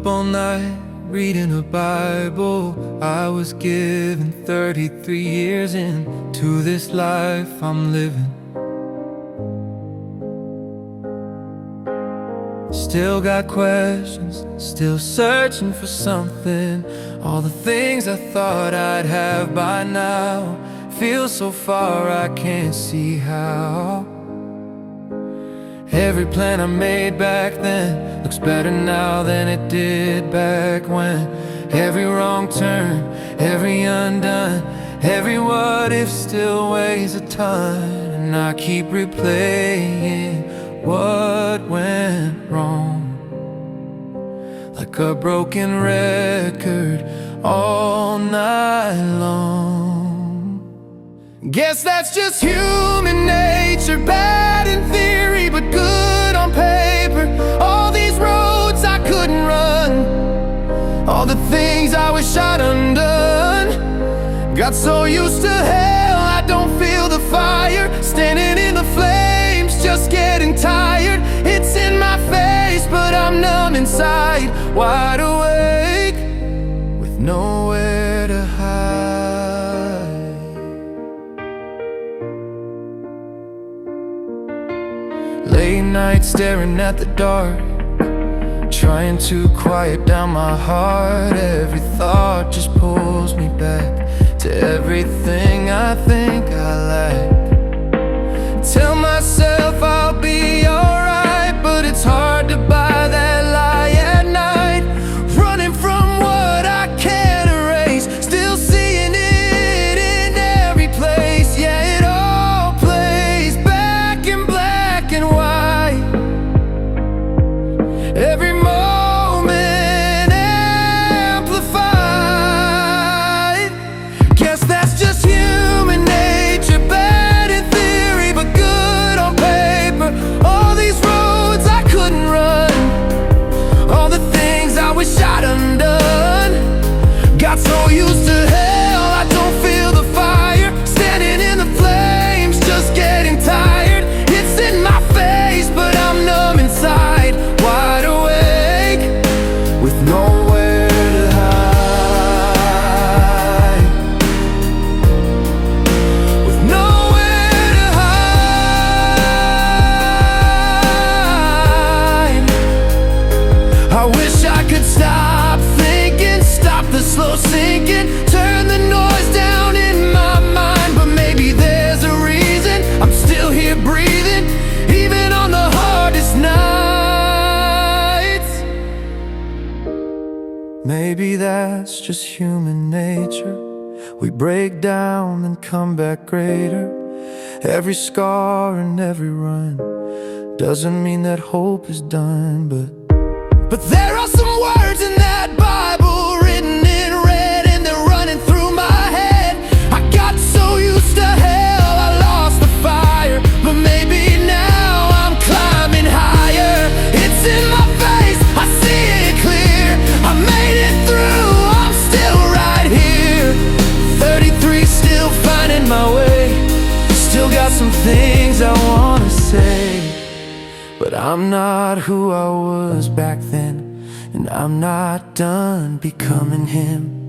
up all night reading a Bible. I was given 33 years into this life I'm living. Still got questions, still searching for something. All the things I thought I'd have by now feel so far I can't see how. Every plan I made back then looks better now than it did back when. Every wrong turn, every undone, every what if still weighs a ton. And I keep replaying what went wrong, like a broken record all night long. Guess that's just human nature, bad in theory but good on paper. All these roads I couldn't run, all the things I wish I'd undone. Got so used to hell I don't feel the fire, standing in the flames just getting tired. It's in my face but I'm numb inside, wide awake with nowhere to hide. Late night staring at the dark, trying to quiet down my heart. Every thought just pulls me back to everything I think I lack. Tell myself I'll be alright, but it's hard to buy that lie at night. Running from what I can't erase, still seeing it in every place. Yeah, it all plays back in black and white. Every moment amplified. Guess that's just human nature, bad in theory but good on paper. All these roads I couldn't run, all the things I wish I'd undone. Got so used to hell I don't feel the fire, standing in the flames just getting tired. It's in my face but I'm numb inside, wide awake with nowhere to hide. With nowhere to hide. I wish I could stop thinking, stop the slow sinking, turn the noise down in my mind. But maybe there's a reason I'm still here breathing, even on the hardest nights. Maybe that's just human nature. We break down and come back greater. Every scar and every run doesn't mean that hope is done. But there are some words in that Bible written in red, and they're running through my head. I got so used to hell I lost the fire, but maybe now I'm climbing higher. It's in my face, I see it clear. I made it through, I'm still right here. 33, still finding my way. Still got some things I wanna say, but I'm not who I was back then, and I'm not done becoming him.